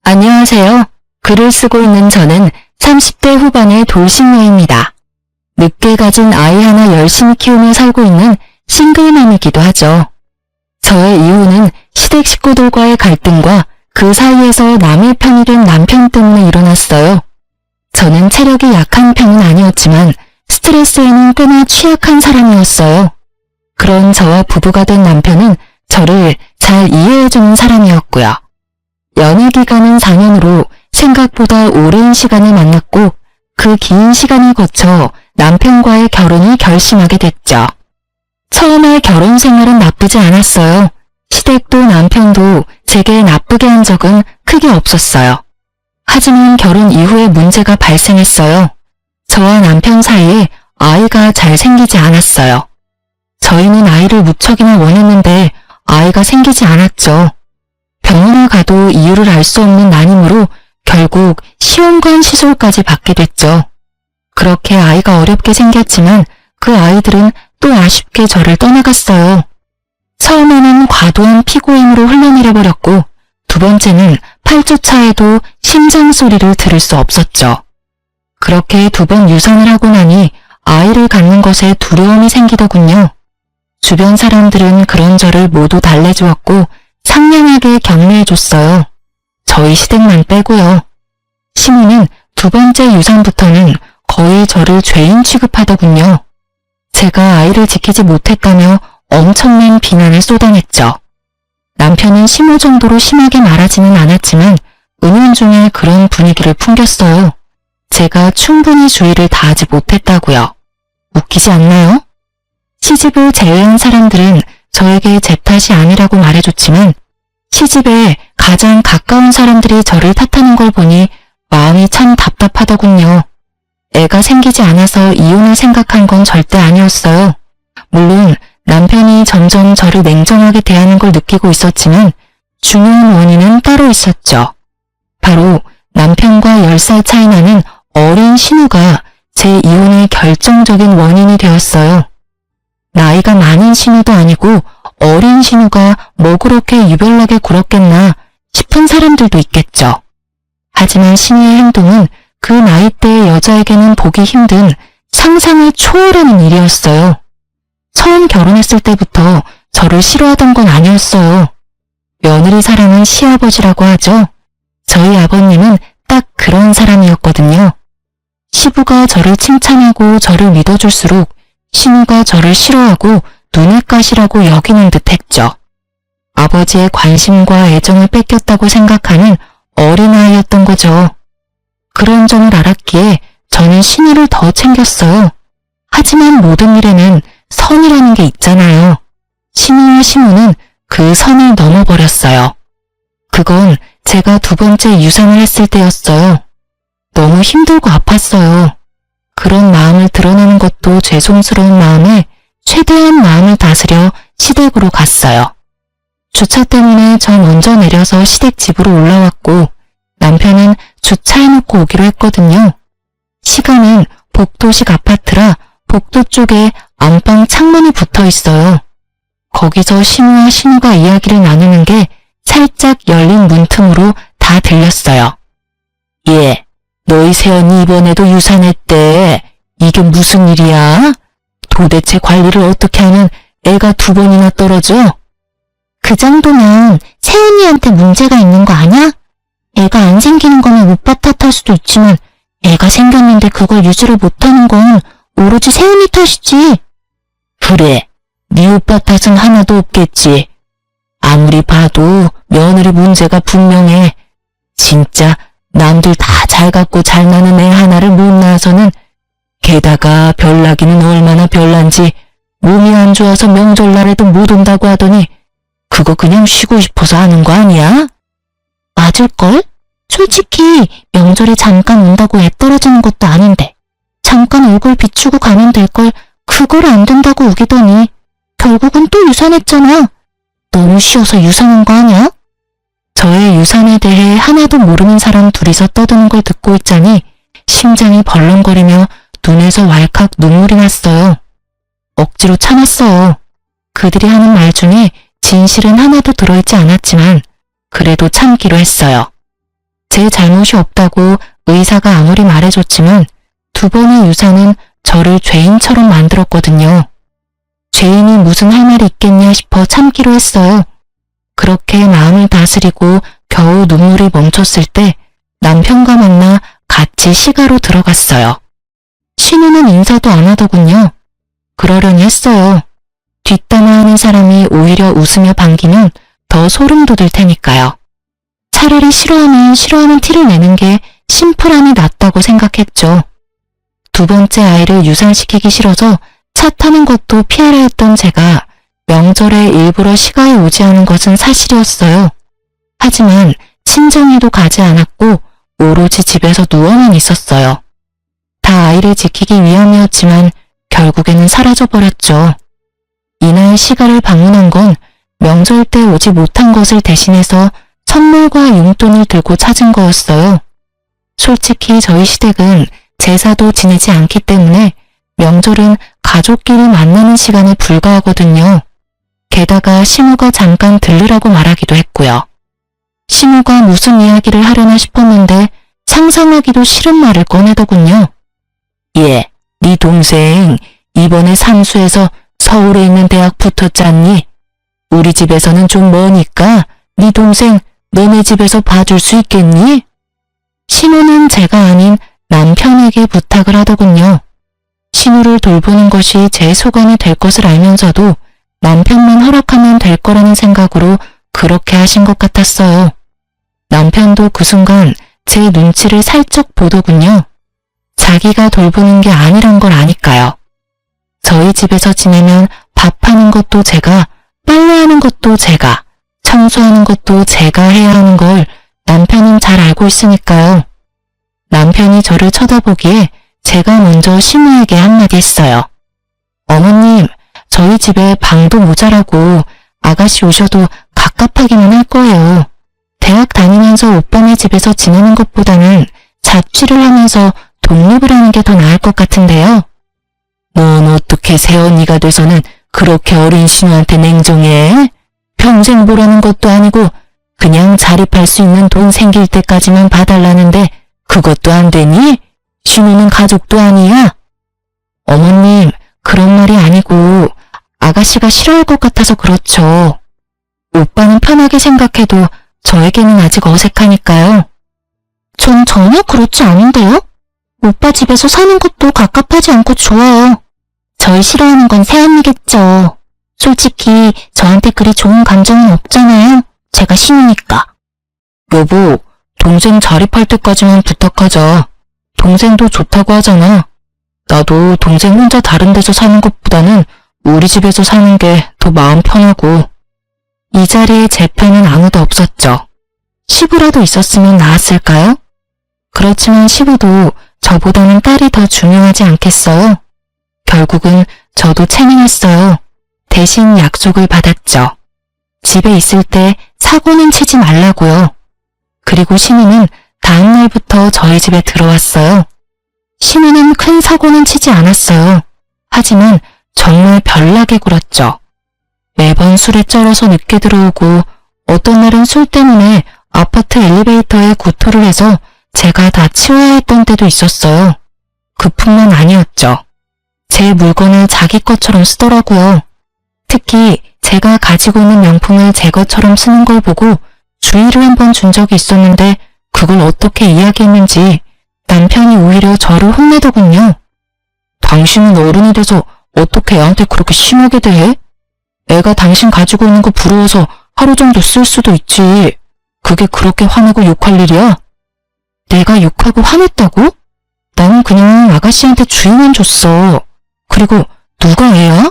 안녕하세요. 글을 쓰고 있는 저는 30대 후반의 돌싱녀입니다. 늦게 가진 아이 하나 열심히 키우며 살고 있는 싱글맘이기도 하죠. 저의 이유는 시댁 식구들과의 갈등과 그 사이에서 남의 편이 된 남편 때문에 일어났어요. 저는 체력이 약한 편은 아니었지만 스트레스에는 꽤나 취약한 사람이었어요. 그런 저와 부부가 된 남편은 저를 잘 이해해주는 사람이었고요. 연애 기간은 4년으로 생각보다 오랜 시간을 만났고 그 긴 시간을 거쳐 남편과의 결혼을 결심하게 됐죠. 처음에 결혼 생활은 나쁘지 않았어요. 시댁도 남편도 제게 나쁘게 한 적은 크게 없었어요. 하지만 결혼 이후에 문제가 발생했어요. 저와 남편 사이에 아이가 잘 생기지 않았어요. 저희는 아이를 무척이나 원했는데 아이가 생기지 않았죠. 병원을 가도 이유를 알 수 없는 난임으로 결국 시험관 시술까지 받게 됐죠. 그렇게 아이가 어렵게 생겼지만 그 아이들은 또 아쉽게 저를 떠나갔어요. 처음에는 과도한 피고임으로 흘러내려버렸고 두 번째는 8주 차에도 심장 소리를 들을 수 없었죠. 그렇게 2번 유산을 하고 나니 아이를 갖는 것에 두려움이 생기더군요. 주변 사람들은 그런 저를 모두 달래주었고 상냥하게 격려해줬어요. 저희 시댁만 빼고요. 시모는 2번째 유산부터는 거의 저를 죄인 취급하더군요. 제가 아이를 지키지 못했다며 엄청난 비난을 쏟아냈죠. 남편은 시모 정도로 심하게 말하지는 않았지만 은연중에 그런 분위기를 풍겼어요. 제가 충분히 주의를 다하지 못했다고요. 웃기지 않나요? 시집을 제외한 사람들은 저에게 제 탓이 아니라고 말해줬지만 시집에 가장 가까운 사람들이 저를 탓하는 걸 보니 마음이 참 답답하더군요. 애가 생기지 않아서 이혼을 생각한 건 절대 아니었어요. 물론 남편이 점점 저를 냉정하게 대하는 걸 느끼고 있었지만 중요한 원인은 따로 있었죠. 바로 남편과 10살 차이 나는 어린 신우가 제 이혼의 결정적인 원인이 되었어요. 나이가 많은 신우도 아니고 어린 신우가 뭐 그렇게 유별나게 굴었겠나 싶은 사람들도 있겠죠. 하지만 신우의 행동은 그 나이대의 여자에게는 보기 힘든 상상을 초월하는 일이었어요. 처음 결혼했을 때부터 저를 싫어하던 건 아니었어요. 며느리 사랑은 시아버지라고 하죠. 저희 아버님은 딱 그런 사람이었거든요. 시부가 저를 칭찬하고 저를 믿어줄수록 신우가 저를 싫어하고 눈엣 가시라고 여기는 듯 했죠. 아버지의 관심과 애정을 뺏겼다고 생각하는 어린아이였던 거죠. 그런 점을 알았기에 저는 신우를 더 챙겼어요. 하지만 모든 일에는 선이라는 게 있잖아요. 신우와 시모는 그 선을 넘어버렸어요. 그건 제가 2번째 유산을 했을 때였어요. 너무 힘들고 아팠어요. 그런 마음을 드러내는 것도 죄송스러운 마음에 최대한 마음을 다스려 시댁으로 갔어요. 주차 때문에 저 먼저 내려서 시댁 집으로 올라왔고 남편은 주차해놓고 오기로 했거든요. 시간은 복도식 아파트라 복도 쪽에 안방 창문이 붙어 있어요. 거기서 신우와 신우가 이야기를 나누는 게 살짝 열린 문틈으로 다 들렸어요. 예, 너희 새언니 이번에도 유산했대. 이게 무슨 일이야? 도대체 관리를 어떻게 하면 애가 2번이나 떨어져? 그 정도면 새언니한테 문제가 있는 거 아냐? 애가 안 생기는 거면 오빠 탓할 수도 있지만 애가 생겼는데 그걸 유지를 못하는 건 오로지 새언니 탓이지. 그래, 네 오빠 탓은 하나도 없겠지. 아무리 봐도 며느리 문제가 분명해. 진짜 남들 다 잘 갖고 잘 나는 애 하나를 못 낳아서는 게다가 별나기는 얼마나 별난지 몸이 안 좋아서 명절날에도 못 온다고 하더니 그거 그냥 쉬고 싶어서 하는 거 아니야? 맞을걸? 솔직히 명절에 잠깐 온다고 애 떨어지는 것도 아닌데 잠깐 얼굴 비추고 가면 될걸 그걸 안 된다고 우기더니 결국은 또 유산했잖아. 너무 쉬워서 유산한 거 아니야? 저의 유산에 대해 하나도 모르는 사람 둘이서 떠드는 걸 듣고 있자니 심장이 벌렁거리며 눈에서 왈칵 눈물이 났어요. 억지로 참았어요. 그들이 하는 말 중에 진실은 하나도 들어있지 않았지만 그래도 참기로 했어요. 제 잘못이 없다고 의사가 아무리 말해줬지만 2번의 유산은 저를 죄인처럼 만들었거든요. 죄인이 무슨 할 말이 있겠냐 싶어 참기로 했어요. 그렇게 마음을 다스리고 겨우 눈물이 멈췄을 때 남편과 만나 같이 시가로 들어갔어요. 신우는 인사도 안 하더군요. 그러려니 했어요. 뒷담화하는 사람이 오히려 웃으며 반기면 더 소름 돋을 테니까요. 차라리 싫어하면 싫어하는 티를 내는 게 심플함이 낫다고 생각했죠. 2번째 아이를 유산시키기 싫어서 차 타는 것도 피하려 했던 제가 명절에 일부러 시가에 오지 않은 것은 사실이었어요. 하지만 친정에도 가지 않았고 오로지 집에서 누워만 있었어요. 다 아이를 지키기 위함이었지만 결국에는 사라져버렸죠. 이날 시가를 방문한 건 명절 때 오지 못한 것을 대신해서 선물과 용돈을 들고 찾은 거였어요. 솔직히 저희 시댁은 제사도 지내지 않기 때문에 명절은 가족끼리 만나는 시간에 불과하거든요. 게다가 시무가 잠깐 들르라고 말하기도 했고요. 시무가 무슨 이야기를 하려나 싶었는데 상상하기도 싫은 말을 꺼내더군요. 예, 네 동생 이번에 삼수해서 서울에 있는 대학 붙었지 않니? 우리 집에서는 좀 머니까 네 동생 너네 집에서 봐줄 수 있겠니? 시무는 제가 아닌 남편에게 부탁을 하더군요. 시무를 돌보는 것이 제 소관이 될 것을 알면서도 남편만 허락하면 될 거라는 생각으로 그렇게 하신 것 같았어요. 남편도 그 순간 제 눈치를 살짝 보더군요. 자기가 돌보는 게 아니란 걸 아니까요. 저희 집에서 지내면 밥하는 것도 제가, 빨래하는 것도 제가, 청소하는 것도 제가 해야 하는 걸 남편은 잘 알고 있으니까요. 남편이 저를 쳐다보기에 제가 먼저 시무에게 한마디 했어요. 어머님, 저희 집에 방도 모자라고 아가씨 오셔도 갑갑하기만 할 거예요. 대학 다니면서 오빠네 집에서 지내는 것보다는 자취를 하면서 독립을 하는 게 더 나을 것 같은데요. 넌 어떻게 새언니가 돼서는 그렇게 어린 신우한테 냉정해? 평생 보라는 것도 아니고 그냥 자립할 수 있는 돈 생길 때까지만 봐달라는데 그것도 안 되니? 신우는 가족도 아니야? 어머님, 그런 말이 아니고 아가씨가 싫어할 것 같아서 그렇죠. 오빠는 편하게 생각해도 저에게는 아직 어색하니까요. 전 전혀 그렇지 않은데요? 오빠 집에서 사는 것도 갑갑하지 않고 좋아요. 절 싫어하는 건 새언니겠죠. 솔직히 저한테 그리 좋은 감정은 없잖아요. 제가 신우니까. 여보, 동생 자립할 때까지만 부탁하자. 동생도 좋다고 하잖아. 나도 동생 혼자 다른 데서 사는 것보다는 우리 집에서 사는 게 더 마음 편하고. 이 자리에 제 편은 아무도 없었죠. 시부라도 있었으면 나았을까요? 그렇지만 시부도 저보다는 딸이 더 중요하지 않겠어요? 결국은 저도 체면했어요. 대신 약속을 받았죠. 집에 있을 때 사고는 치지 말라고요. 그리고 신우는 다음 날부터 저희 집에 들어왔어요. 신우는 큰 사고는 치지 않았어요. 하지만 정말 별나게 굴었죠. 매번 술에 쩔어서 늦게 들어오고 어떤 날은 술 때문에 아파트 엘리베이터에 구토를 해서 제가 다 치워야 했던 때도 있었어요. 그뿐만 아니었죠. 제 물건을 자기 것처럼 쓰더라고요. 특히 제가 가지고 있는 명품을 제 것처럼 쓰는 걸 보고 주의를 한번 준 적이 있었는데 그걸 어떻게 이야기했는지 남편이 오히려 저를 혼내더군요. 당신은 어른이 돼서 어떻게 애한테 그렇게 심하게 대해? 애가 당신 가지고 있는 거 부러워서 하루 정도 쓸 수도 있지. 그게 그렇게 화내고 욕할 일이야? 내가 욕하고 화냈다고? 나는 그냥 아가씨한테 주의만 줬어. 그리고 누가 애야?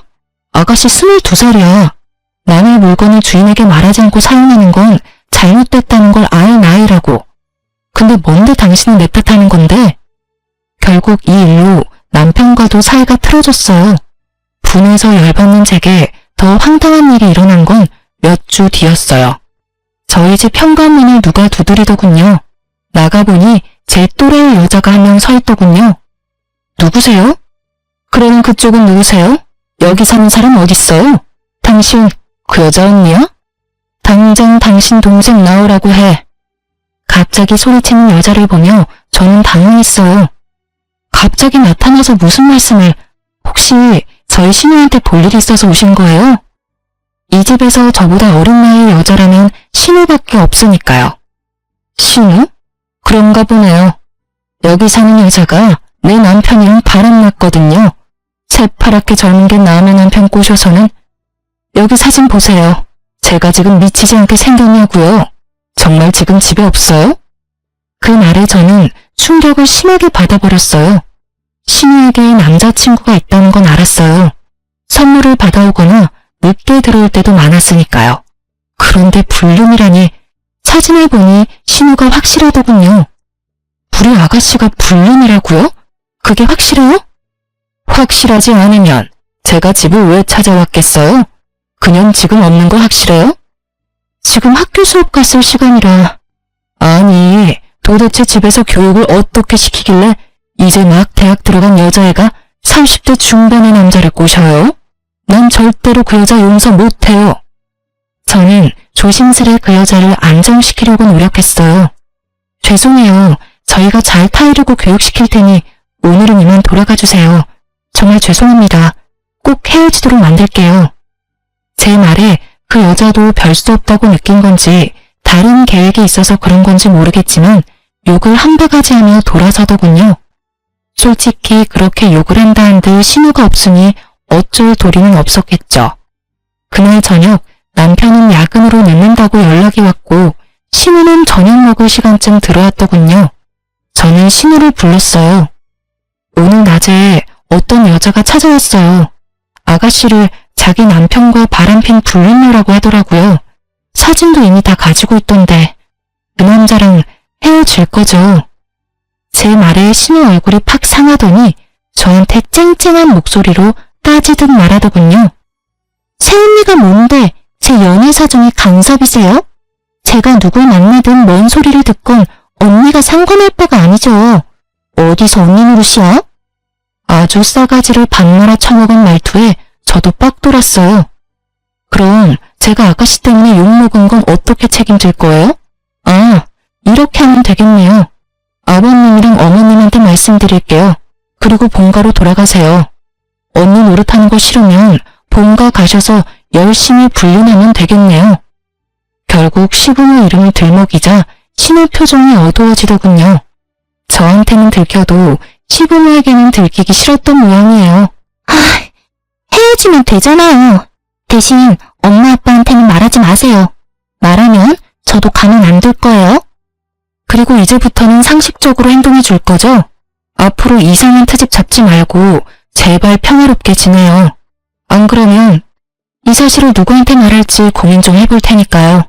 아가씨 22살이야. 남의 물건을 주인에게 말하지 않고 사용하는 건 잘못됐다는 걸 아는 아이라고. 근데 뭔데 당신은 내 탓하는 건데? 결국 이 일로 남편과도 사이가 틀어졌어요. 분해서 열받는 제게 더 황당한 일이 일어난 건 몇 주 뒤였어요. 저희 집 현관문을 누가 두드리더군요. 나가보니 제 또래의 여자가 한 명 서 있더군요. 누구세요? 그러는 그쪽은 누구세요? 여기 사는 사람 어딨어요? 당신 그 여자 언니야? 당장 당신 동생 나오라고 해. 갑자기 소리치는 여자를 보며 저는 당황했어요. 갑자기 나타나서 무슨 말씀을, 혹시 저희 신우한테 볼 일이 있어서 오신 거예요? 이 집에서 저보다 어린 나이의 여자라면 신우밖에 없으니까요. 신우? 그런가 보네요. 여기 사는 여자가 내 남편이랑 바람났거든요. 새파랗게 젊은 게 남의 남편 꼬셔서는. 여기 사진 보세요. 제가 지금 미치지 않게 생겼냐고요. 정말 지금 집에 없어요? 그 말에 저는 충격을 심하게 받아버렸어요. 신우에게 남자친구가 있다는 건 알았어요. 선물을 받아오거나 늦게 들어올 때도 많았으니까요. 그런데 불륜이라니, 사진을 보니 신우가 확실하더군요. 우리 아가씨가 불륜이라고요? 그게 확실해요? 확실하지 않으면 제가 집을 왜 찾아왔겠어요? 그냥 지금 없는 거 확실해요? 지금 학교 수업 갔을 시간이라. 아니, 도대체 집에서 교육을 어떻게 시키길래 이제 막 대학 들어간 여자애가 30대 중반의 남자를 꼬셔요? 난 절대로 그 여자 용서 못해요. 저는 조심스레 그 여자를 안정시키려고 노력했어요. 죄송해요. 저희가 잘 타이르고 교육시킬 테니 오늘은 이만 돌아가 주세요. 정말 죄송합니다. 꼭 헤어지도록 만들게요. 제 말에 그 여자도 별 수 없다고 느낀 건지 다른 계획이 있어서 그런 건지 모르겠지만 욕을 한 바가지 하며 돌아서더군요. 솔직히 그렇게 욕을 한다 한들 신우가 없으니 어쩔 도리는 없었겠죠. 그날 저녁 남편은 야근으로 늦는다고 연락이 왔고 신우는 저녁 먹을 시간쯤 들어왔더군요. 저는 신우를 불렀어요. 오늘 낮에 어떤 여자가 찾아왔어요. 아가씨를 자기 남편과 바람핀 불륜녀라고 하더라고요. 사진도 이미 다 가지고 있던데 그 남자랑 헤어질 거죠. 제 말에 신우 얼굴이 팍 상하더니 저한테 쨍쨍한 목소리로 따지듯 말하더군요. 새언니가 뭔데 제 연애 사정이 간섭이세요? 제가 누굴 만나든 뭔 소리를 듣건 언니가 상관할 바가 아니죠. 어디서 언니 노릇이야? 아주 싸가지를 반말아 처먹은 말투에 저도 빡 돌았어요. 그럼 제가 아가씨 때문에 욕먹은 건 어떻게 책임질 거예요? 아, 이렇게 하면 되겠네요. 아버님이랑 어머님한테 말씀드릴게요. 그리고 본가로 돌아가세요. 언니 노릇하는 거 싫으면 본가 가셔서 열심히 불륜하면 되겠네요. 결국 시부모 이름을 들먹이자 신우 표정이 어두워지더군요. 저한테는 들켜도 시부모에게는 들키기 싫었던 모양이에요. 헤어지면 되잖아요. 대신 엄마 아빠한테는 말하지 마세요. 말하면 저도 가만 안 둘 거예요. 그리고 이제부터는 상식적으로 행동해 줄 거죠? 앞으로 이상한 트집 잡지 말고 제발 평화롭게 지내요. 안 그러면 이 사실을 누구한테 말할지 고민 좀 해볼 테니까요.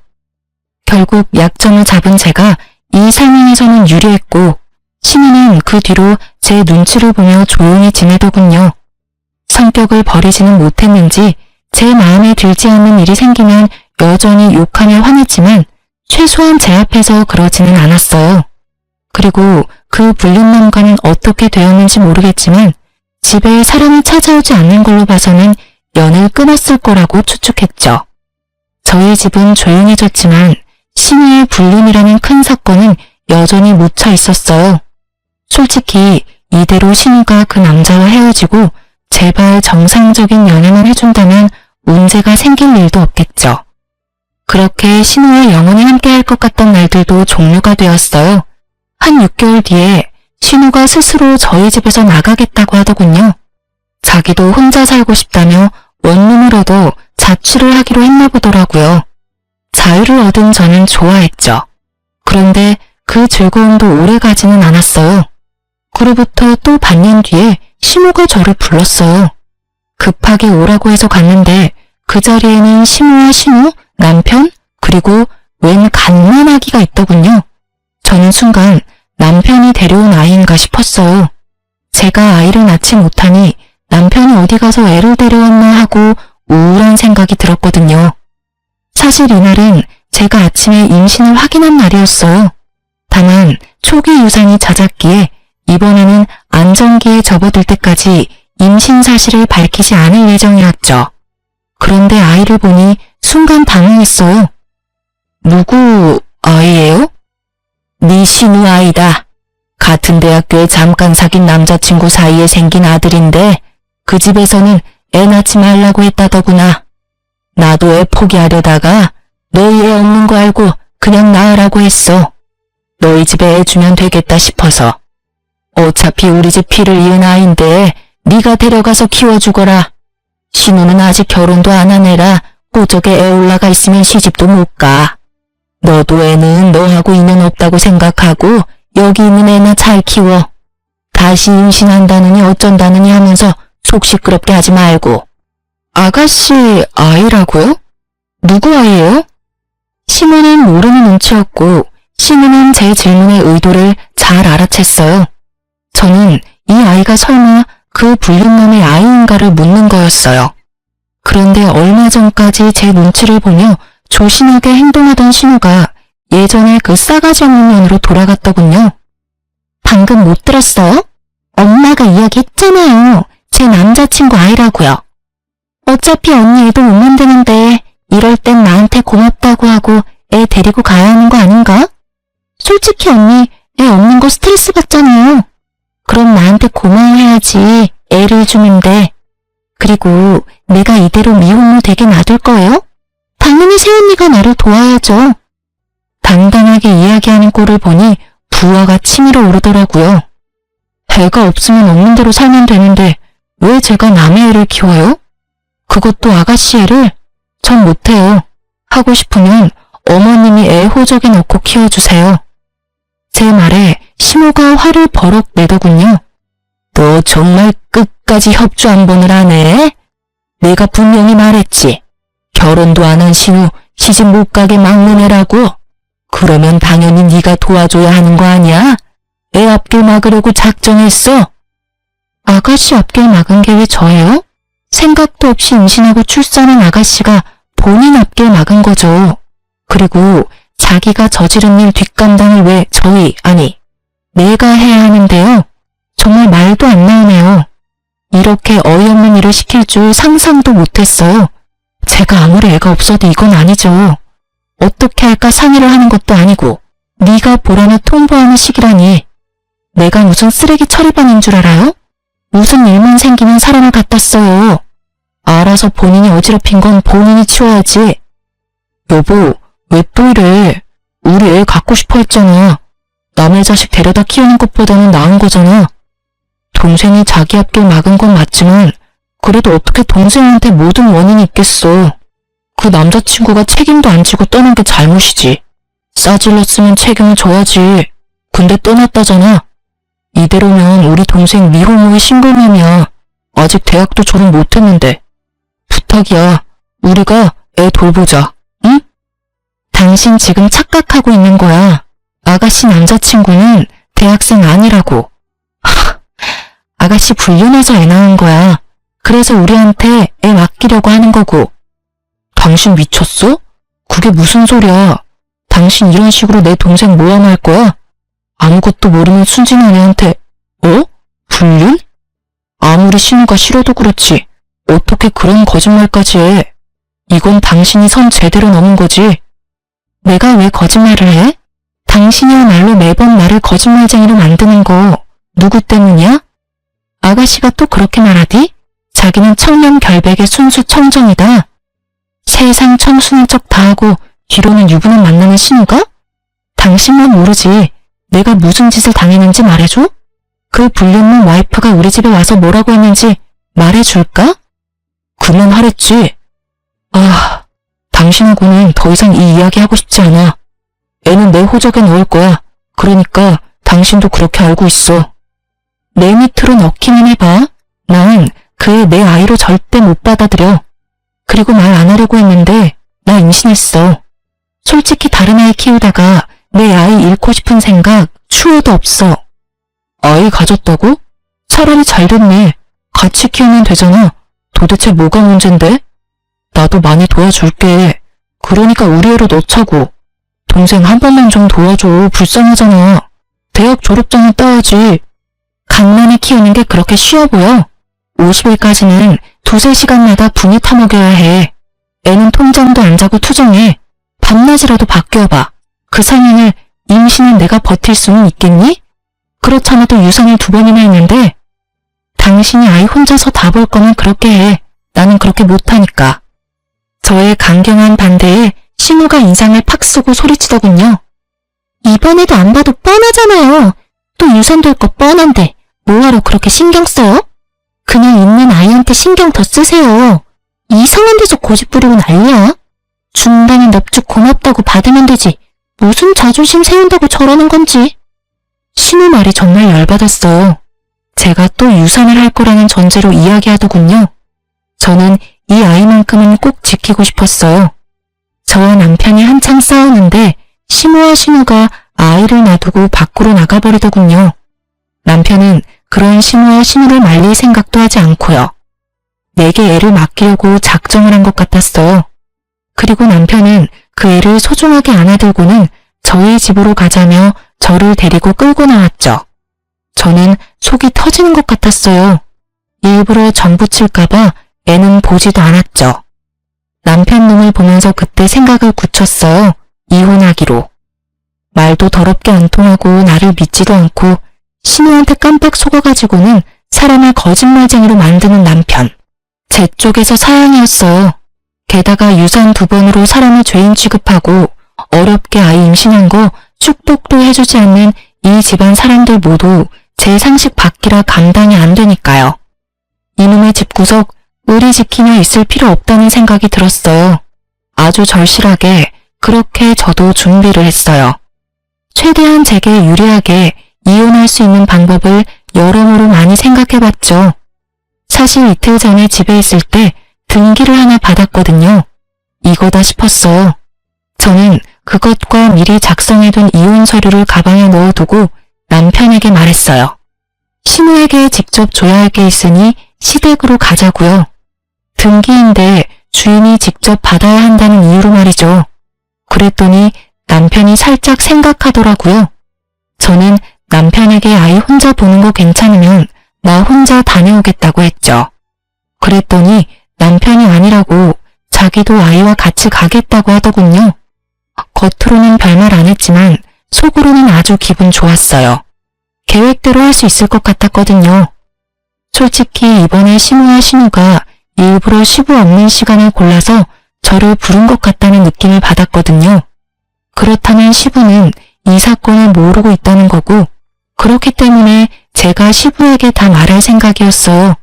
결국 약점을 잡은 제가 이 설명에서는 유리했고 신우는 그 뒤로 제 눈치를 보며 조용히 지내더군요. 성격을 버리지는 못했는지 제 마음에 들지 않는 일이 생기면 여전히 욕하며 화냈지만 최소한 제 앞에서 그러지는 않았어요. 그리고 그 불륜남과는 어떻게 되었는지 모르겠지만 집에 사람이 찾아오지 않는 걸로 봐서는 연을 끊었을 거라고 추측했죠. 저희 집은 조용해졌지만 신우의 불륜이라는 큰 사건은 여전히 묻혀 있었어요. 솔직히 이대로 신우가 그 남자와 헤어지고 제발 정상적인 연애만 해준다면 문제가 생길 일도 없겠죠. 그렇게 신우와 영원히 함께할 것 같던 날들도 종료가 되었어요. 한 6개월 뒤에 신우가 스스로 저희 집에서 나가겠다고 하더군요. 자기도 혼자 살고 싶다며 원룸을 얻어 자취를 하기로 했나 보더라고요. 자유를 얻은 저는 좋아했죠. 그런데 그 즐거움도 오래가지는 않았어요. 그로부터 또 반년 뒤에 시모가 저를 불렀어요. 급하게 오라고 해서 갔는데 그 자리에는 시모와 신우, 남편, 그리고 웬 갓난아기가 있더군요. 저는 순간 남편이 데려온 아이인가 싶었어요. 제가 아이를 낳지 못하니 남편이 어디 가서 애를 데려왔나 하고 우울한 생각이 들었거든요. 사실 이날은 제가 아침에 임신을 확인한 날이었어요. 다만 초기 유산이 잦았기에 이번에는 안정기에 접어들 때까지 임신 사실을 밝히지 않을 예정이었죠. 그런데 아이를 보니 순간 당황했어요. 누구 아이예요? 네 신우 아이다. 같은 대학교에 잠깐 사귄 남자친구 사이에 생긴 아들인데 그 집에서는 애 낳지 말라고 했다더구나. 나도 애 포기하려다가 너희 애 없는 거 알고 그냥 낳으라고 했어. 너희 집에 애 주면 되겠다 싶어서. 어차피 우리 집 피를 이은 아이인데 네가 데려가서 키워주거라. 신우는 아직 결혼도 안 한 애라 호적에 애 올라가 있으면 시집도 못 가. 너도 애는 너하고 인연 없다고 생각하고 여기 있는 애나 잘 키워. 다시 임신한다느니 어쩐다느니 하면서 속 시끄럽게 하지 말고. 아가씨 아이라고요? 누구 아이예요? 신우는 모르는 눈치였고 신우는 제 질문의 의도를 잘 알아챘어요. 저는 이 아이가 설마 그 불륜남의 아이인가를 묻는 거였어요. 그런데 얼마 전까지 제 눈치를 보며 조신하게 행동하던 신우가 예전에 그 싸가지 없는 년으로 돌아갔더군요. 방금 못 들었어요? 엄마가 이야기했잖아요. 제 남자친구 아이라고요. 어차피 언니 애도 못 만드는데 이럴 땐 나한테 고맙다고 하고 애 데리고 가야 하는 거 아닌가? 솔직히 언니 애 없는 거 스트레스 받잖아요. 그럼 나한테 고마워해야지 애를 주는데. 그리고 내가 이대로 미혼모 되게 놔둘 거예요? 당연히 새언니가 나를 도와야죠. 당당하게 이야기하는 꼴을 보니 부하가 치밀어 오르더라고요. 애가 없으면 없는 대로 살면 되는데 왜 제가 남의 애를 키워요? 그것도 아가씨 애를? 전 못해요. 하고 싶으면 어머님이 애 호적에 넣고 키워주세요. 제 말에 신우가 화를 버럭 내더군요. 너 정말 끝까지 협조 한 번을 하네? 내가 분명히 말했지. 결혼도 안 한 신우 시집 못 가게 막는 애라고. 그러면 당연히 네가 도와줘야 하는 거 아니야? 애 앞길 막으려고 작정했어. 아가씨 앞길 막은 게 왜 저예요? 생각도 없이 임신하고 출산한 아가씨가 본인 앞길 막은 거죠. 그리고 자기가 저지른 일 뒷감당을 왜 아니 내가 해야 하는데요. 정말 말도 안 나오네요. 이렇게 어이없는 일을 시킬 줄 상상도 못했어요. 제가 아무리 애가 없어도 이건 아니죠. 어떻게 할까 상의를 하는 것도 아니고 네가 보라며 통보하는 시기라니. 내가 무슨 쓰레기 처리반인 줄 알아요? 무슨 일만 생기면 사람을 갖다 써요. 알아서 본인이 어지럽힌 건 본인이 치워야지. 여보, 왜 또 이래? 우리 애 갖고 싶어 했잖아. 남의 자식 데려다 키우는 것보다는 나은 거잖아. 동생이 자기 앞길 막은 건 맞지만 그래도 어떻게 동생한테 모든 원인이 있겠어. 그 남자친구가 책임도 안 지고 떠난 게 잘못이지. 싸질렀으면 책임을 져야지. 근데 떠났다잖아. 이대로면 우리 동생 미혼모의 싱글맘이야. 아직 대학도 졸업 못했는데. 부탁이야. 우리가 애 돌보자. 응? 당신 지금 착각하고 있는 거야. 아가씨 남자친구는 대학생 아니라고. 아가씨 불륜해서 애 낳은 거야. 그래서 우리한테 애 맡기려고 하는 거고. 당신 미쳤어? 그게 무슨 소리야. 당신 이런 식으로 내 동생 모함할 거야? 아무것도 모르는 순진한 애한테 불륜? 아무리 신우가 싫어도 그렇지 어떻게 그런 거짓말까지 해. 이건 당신이 선 제대로 넘은 거지. 내가 왜 거짓말을 해? 당신이야말로 매번 나를 거짓말쟁이로 만드는 거 누구 때문이야? 아가씨가 또 그렇게 말하디? 자기는 청렴결백의 순수 청정이다. 세상 청순한 척 다하고 뒤로는 유부남 만나는 신우가? 당신만 모르지. 내가 무슨 짓을 당했는지 말해줘? 그 불륜놈 와이프가 우리 집에 와서 뭐라고 했는지 말해줄까? 그만하랬지. 당신하고는 더 이상 이 이야기 하고 싶지 않아. 애는 내 호적에 넣을 거야. 그러니까 당신도 그렇게 알고 있어. 내 밑으로 넣기만 해봐. 난 그 애 내 아이로 절대 못 받아들여. 그리고 말 안 하려고 했는데 나 임신했어. 솔직히 다른 아이 키우다가 내 아이 잃고 싶은 생각 추호도 없어. 아이 가졌다고? 차라리 잘 됐네. 같이 키우면 되잖아. 도대체 뭐가 문젠데? 나도 많이 도와줄게. 그러니까 우리 애로 넣자고. 동생 한 번만 좀 도와줘. 불쌍하잖아. 대학 졸업장은 따야지. 강남에 키우는 게 그렇게 쉬워 보여? 50일까지는 2~3시간마다 분유 타먹여야 해. 애는 통잠도 안 자고 투정해. 밤낮이라도 바뀌어봐. 그 상황을 임신은 내가 버틸 수는 있겠니? 그렇잖아도 유산을 2번이나 했는데 당신이 아이 혼자서 다 볼 거면 그렇게 해. 나는 그렇게 못하니까. 저의 강경한 반대에 신우가 인상을 팍 쓰고 소리치더군요. 이번에도 안 봐도 뻔하잖아요. 또 유산될 거 뻔한데 뭐하러 그렇게 신경 써요? 그냥 있는 아이한테 신경 더 쓰세요. 이상한 데서 고집 부리고 난리야. 준다는 넙죽 고맙다고 받으면 되지. 무슨 자존심 세운다고 저러는 건지. 신우 말이 정말 열받았어요. 제가 또 유산을 할 거라는 전제로 이야기하더군요. 저는 이 아이만큼은 꼭 지키고 싶었어요. 저와 남편이 한참 싸우는데 시모와 신우가 아이를 놔두고 밖으로 나가버리더군요. 남편은 그런 시모와 신우를 말릴 생각도 하지 않고요. 내게 애를 맡기려고 작정을 한 것 같았어요. 그리고 남편은 그 애를 소중하게 안아들고는 저희 집으로 가자며 저를 데리고 끌고 나왔죠. 저는 속이 터지는 것 같았어요. 일부러 전 붙일까봐 애는 보지도 않았죠. 남편 놈을 보면서 그때 생각을 굳혔어요. 이혼하기로. 말도 더럽게 안 통하고 나를 믿지도 않고 신우한테 깜빡 속아가지고는 사람을 거짓말쟁이로 만드는 남편. 제 쪽에서 사양이었어요. 게다가 유산 2번으로 사람을 죄인 취급하고 어렵게 아이 임신한 거 축복도 해주지 않는 이 집안 사람들 모두 제 상식 밖이라 감당이 안 되니까요. 이놈의 집구석 의리 지키며 있을 필요 없다는 생각이 들었어요. 아주 절실하게 그렇게 저도 준비를 했어요. 최대한 제게 유리하게 이혼할 수 있는 방법을 여러모로 많이 생각해봤죠. 사실 이틀 전에 집에 있을 때 등기를 하나 받았거든요. 이거다 싶었어요. 저는 그것과 미리 작성해둔 이혼 서류를 가방에 넣어두고 남편에게 말했어요. 신우에게 직접 줘야 할 게 있으니 시댁으로 가자고요. 등기인데 주인이 직접 받아야 한다는 이유로 말이죠. 그랬더니 남편이 살짝 생각하더라고요. 저는 남편에게 아이 혼자 보는 거 괜찮으면 나 혼자 다녀오겠다고 했죠. 그랬더니 남편이 아니라고 자기도 아이와 같이 가겠다고 하더군요. 겉으로는 별말 안 했지만 속으로는 아주 기분 좋았어요. 계획대로 할 수 있을 것 같았거든요. 솔직히 이번에 시모와 신우가 일부러 시부 없는 시간을 골라서 저를 부른 것 같다는 느낌을 받았거든요. 그렇다면 시부는 이 사건을 모르고 있다는 거고 그렇기 때문에 제가 시부에게 다 말할 생각이었어요.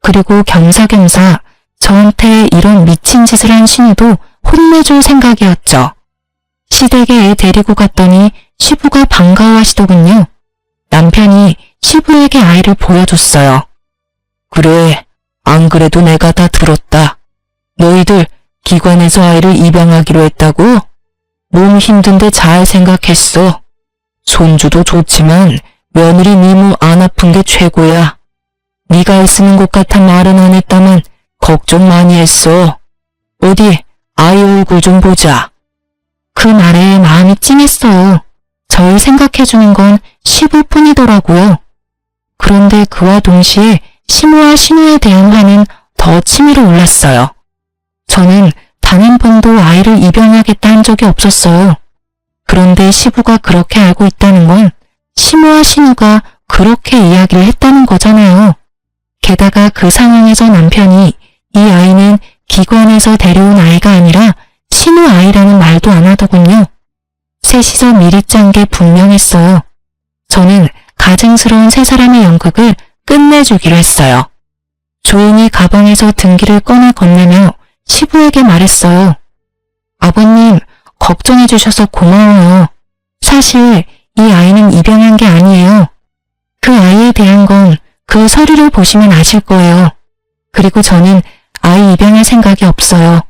그리고 겸사겸사 저한테 이런 미친 짓을 한 신우도 혼내줄 생각이었죠. 시댁에 애 데리고 갔더니 시부가 반가워하시더군요. 남편이 시부에게 아이를 보여줬어요. 그래, 안 그래도 내가 다 들었다. 너희들 기관에서 아이를 입양하기로 했다고? 몸 힘든데 잘 생각했어. 손주도 좋지만 며느리 니모 안 아픈 게 최고야. 네가 애쓰는 것 같아 말은 안 했다만 걱정 많이 했어. 어디 아이 얼굴 좀 보자. 그 말에 마음이 찡했어요. 절 생각해주는 건 시부뿐이더라고요. 그런데 그와 동시에 시모와 신우에 대한 화는 더 치밀어 올랐어요. 저는 단 한 번도 아이를 입양하겠다 한 적이 없었어요. 그런데 시부가 그렇게 알고 있다는 건 시모와 신우가 그렇게 이야기를 했다는 거잖아요. 게다가 그 상황에서 남편이 이 아이는 기관에서 데려온 아이가 아니라 신우 아이라는 말도 안 하더군요. 셋이서 미리 짠 게 분명했어요. 저는 가증스러운 세 사람의 연극을 끝내주기로 했어요. 조용히 가방에서 등기를 꺼내 건네며 시부에게 말했어요. 아버님, 걱정해 주셔서 고마워요. 사실 이 아이는 입양한 게 아니에요. 그 아이에 대한 건 그 서류를 보시면 아실 거예요. 그리고 저는 아이 입양할 생각이 없어요.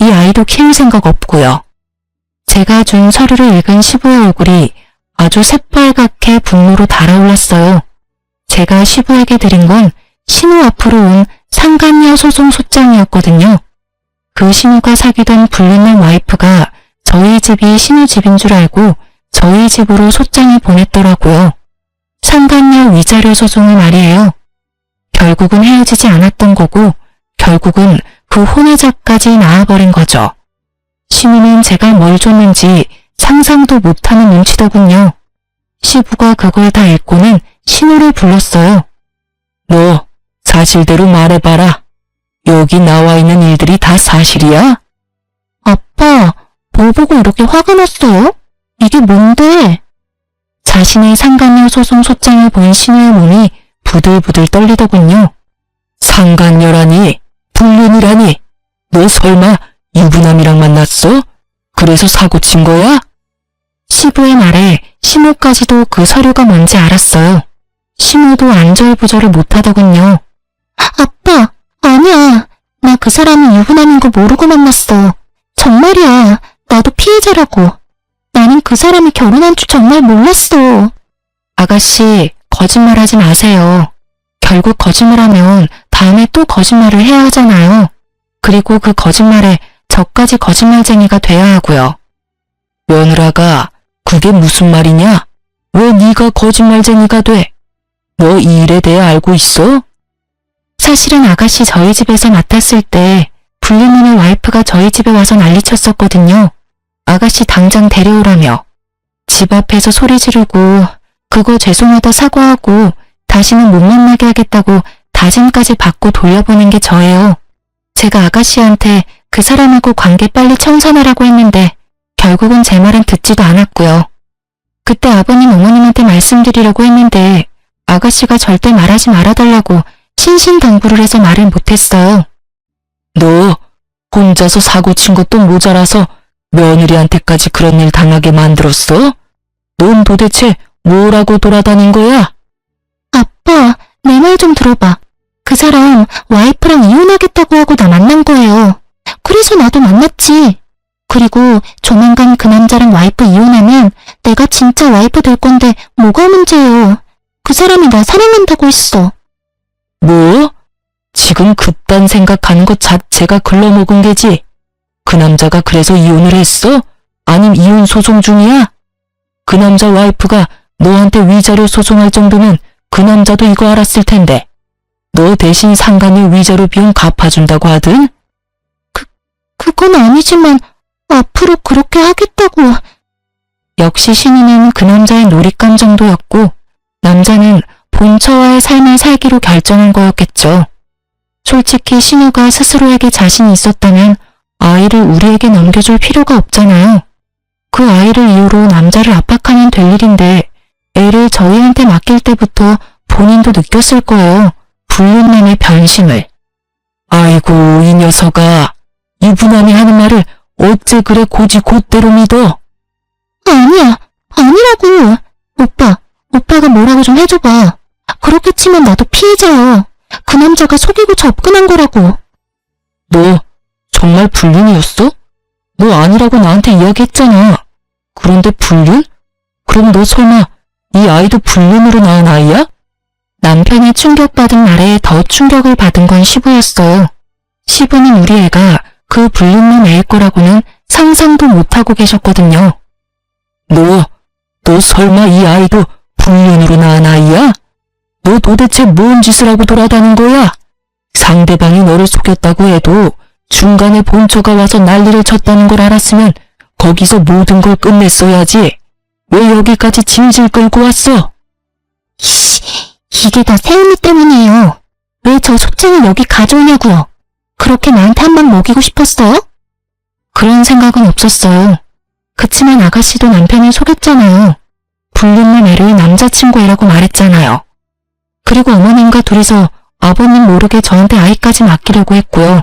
이 아이도 키울 생각 없고요. 제가 준 서류를 읽은 시부의 얼굴이 아주 새빨갛게 분노로 달아올랐어요. 제가 시부에게 드린 건 신우 앞으로 온 상간녀 소송 소장이었거든요. 그 신우가 사귀던 불륜남 와이프가 저희 집이 신우 집인 줄 알고 저희 집으로 소장을 보냈더라고요. 상간녀 위자료 소송을 말이에요. 결국은 헤어지지 않았던 거고 결국은 그 혼외자까지 나와버린 거죠. 신우는 제가 뭘 줬는지 상상도 못하는 눈치더군요. 시부가 그걸 다 읽고는 신호를 불렀어요. 너 사실대로 말해봐라. 여기 나와 있는 일들이 다 사실이야? 아빠, 뭘 보고 이렇게 화가 났어요? 이게 뭔데? 자신의 상간녀 소송 소장을 본 신우의 몸이 부들부들 떨리더군요. 상간녀라니, 불륜이라니, 너 설마 유부남이랑 만났어? 그래서 사고 친 거야? 시부의 말에 신우까지도 그 서류가 뭔지 알았어요. 신우도 안절부절을 못하더군요. 아빠, 아니야. 나 그 사람이 유부남인 거 모르고 만났어. 정말이야. 나도 피해자라고. 나는 그 사람이 결혼한 줄 정말 몰랐어. 아가씨, 거짓말하지 마세요. 결국 거짓말하면 다음에 또 거짓말을 해야 하잖아요. 그리고 그 거짓말에 저까지 거짓말쟁이가 돼야 하고요. 며느라가 그게 무슨 말이냐? 왜 네가 거짓말쟁이가 돼? 너 이 일에 대해 알고 있어? 사실은 아가씨 저희 집에서 맡았을 때 불륜혼의 와이프가 저희 집에 와서 난리쳤었거든요. 아가씨 당장 데려오라며. 집 앞에서 소리 지르고 그거 죄송하다 사과하고 다시는 못 만나게 하겠다고 다짐까지 받고 돌려보낸 게 저예요. 제가 아가씨한테 그 사람하고 관계 빨리 청산하라고 했는데 결국은 제 말은 듣지도 않았고요. 그때 아버님 어머님한테 말씀드리려고 했는데 아가씨가 절대 말하지 말아달라고 신신당부를 해서 말을 못했어요. 너 혼자서 사고 친 것도 모자라서 며느리한테까지 그런 일 당하게 만들었어? 넌 도대체 뭐라고 돌아다닌 거야? 아빠, 내 말 좀 들어봐. 그 사람 와이프랑 이혼하겠다고 하고 나 만난 거예요. 그래서 나도 만났지. 그리고 조만간 그 남자랑 와이프 이혼하면 내가 진짜 와이프 될 건데 뭐가 문제예요. 그 사람이 나 사랑한다고 했어. 뭐? 지금 그딴 생각하는 것 자체가 글러먹은 게지. 그 남자가 그래서 이혼을 했어? 아님 이혼 소송 중이야? 그 남자 와이프가 너한테 위자료 소송할 정도면 그 남자도 이거 알았을 텐데. 너 대신 상간녀 위자료 비용 갚아준다고 하든? 그건 아니지만 앞으로 그렇게 하겠다고. 역시 신우는 그 남자의 놀잇감 정도였고 남자는 본처와의 삶을 살기로 결정한 거였겠죠. 솔직히 신우가 스스로에게 자신이 있었다면 아이를 우리에게 넘겨줄 필요가 없잖아요. 그 아이를 이유로 남자를 압박하면 될 일인데 애를 저희한테 맡길 때부터 본인도 느꼈을 거예요. 불륜남의 변심을. 아이고 이 녀석아. 유부남이 하는 말을 어째 그래 고지 곧대로 믿어? 아니야, 아니라고. 오빠가 뭐라고 좀 해줘봐. 그렇게 치면 나도 피해자야. 그 남자가 속이고 접근한 거라고. 너 정말 불륜이었어? 너 아니라고 나한테 이야기했잖아. 그런데 불륜? 그럼 너 설마 이 아이도 불륜으로 낳은 아이야? 남편이 충격받은 말에 더 충격을 받은 건 시부였어요. 시부는 우리 애가 그 불륜남 애일 거라고는 상상도 못하고 계셨거든요. 너 설마 이 아이도 불륜으로 낳은 아이야? 너 도대체 뭔 짓을 하고 돌아다닌 거야? 상대방이 너를 속였다고 해도 중간에 본처가 와서 난리를 쳤다는 걸 알았으면 거기서 모든 걸 끝냈어야지. 왜 여기까지 질질 끌고 왔어? 이게 다 세은이 때문이에요. 왜 저 소장을 여기 가져오냐고요. 그렇게 나한테 한 방 먹이고 싶었어요? 그런 생각은 없었어요. 그치만 아가씨도 남편을 속였잖아요. 불륜남 애를 남자친구 애라고 말했잖아요. 그리고 어머님과 둘이서 아버님 모르게 저한테 아이까지 맡기려고 했고요.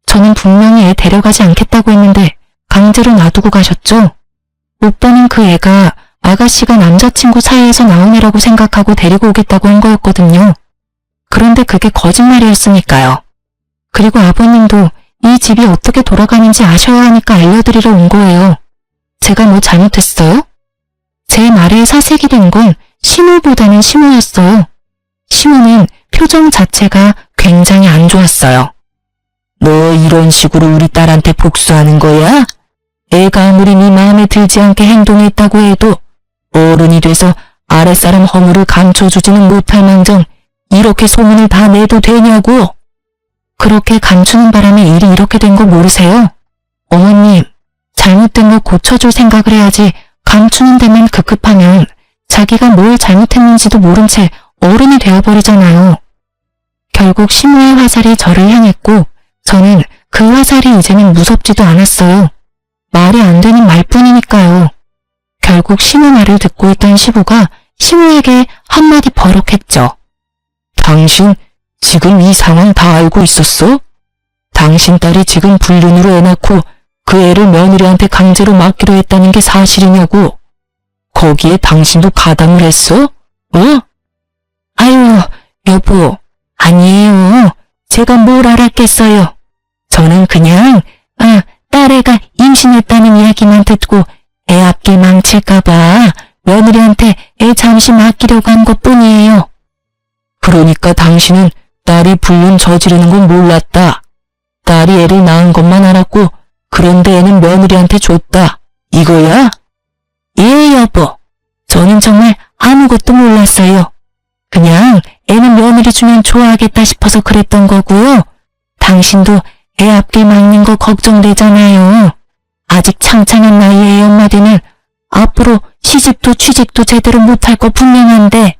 저는 분명히 애 데려가지 않겠다고 했는데 강제로 놔두고 가셨죠. 오빠는 그 애가 아가씨가 남자친구 사이에서 나온 애라고 생각하고 데리고 오겠다고 한 거였거든요. 그런데 그게 거짓말이었으니까요. 그리고 아버님도 이 집이 어떻게 돌아가는지 아셔야 하니까 알려드리러 온 거예요. 제가 뭐 잘못했어요? 제 말에 사색이 된 건 신우보다는 시모였어요. 시모는 표정 자체가 굉장히 안 좋았어요. 너 이런 식으로 우리 딸한테 복수하는 거야? 애가 아무리 네 마음에 들지 않게 행동했다고 해도 어른이 돼서 아랫사람 허물을 감춰주지는 못할 망정 이렇게 소문을 다 내도 되냐고? 그렇게 감추는 바람에 일이 이렇게 된 거 모르세요? 어머님, 잘못된 거 고쳐줄 생각을 해야지 감추는 데만 급급하면 자기가 뭘 잘못했는지도 모른 채 어른이 되어버리잖아요. 결국 시모의 화살이 저를 향했고 저는 그 화살이 이제는 무섭지도 않았어요. 말이 안 되는 말뿐이니까요. 결국 시모 말을 듣고 있던 시부가 시모에게 한마디 버럭했죠. 당신 지금 이 상황 다 알고 있었어? 당신 딸이 지금 불륜으로 애 낳고 그 애를 며느리한테 강제로 맡기로 했다는 게 사실이냐고. 거기에 당신도 가담을 했어? 아유, 여보, 아니에요. 제가 뭘 알았겠어요. 저는 그냥 딸애가 임신했다는 이야기만 듣고 애 앞길 망칠까봐 며느리한테 애 잠시 맡기려고 한 것뿐이에요. 그러니까 당신은 딸이 불륜 저지르는 건 몰랐다. 딸이 애를 낳은 것만 알았고 그런데 애는 며느리한테 줬다. 이거야? 예, 여보. 저는 정말 아무것도 몰랐어요. 그냥 애는 며느리 주면 좋아하겠다 싶어서 그랬던 거고요. 당신도 애 앞길 막는 거 걱정되잖아요. 아직 창창한 나이에 애 엄마 되면 앞으로 시집도 취직도 제대로 못할 거 분명한데.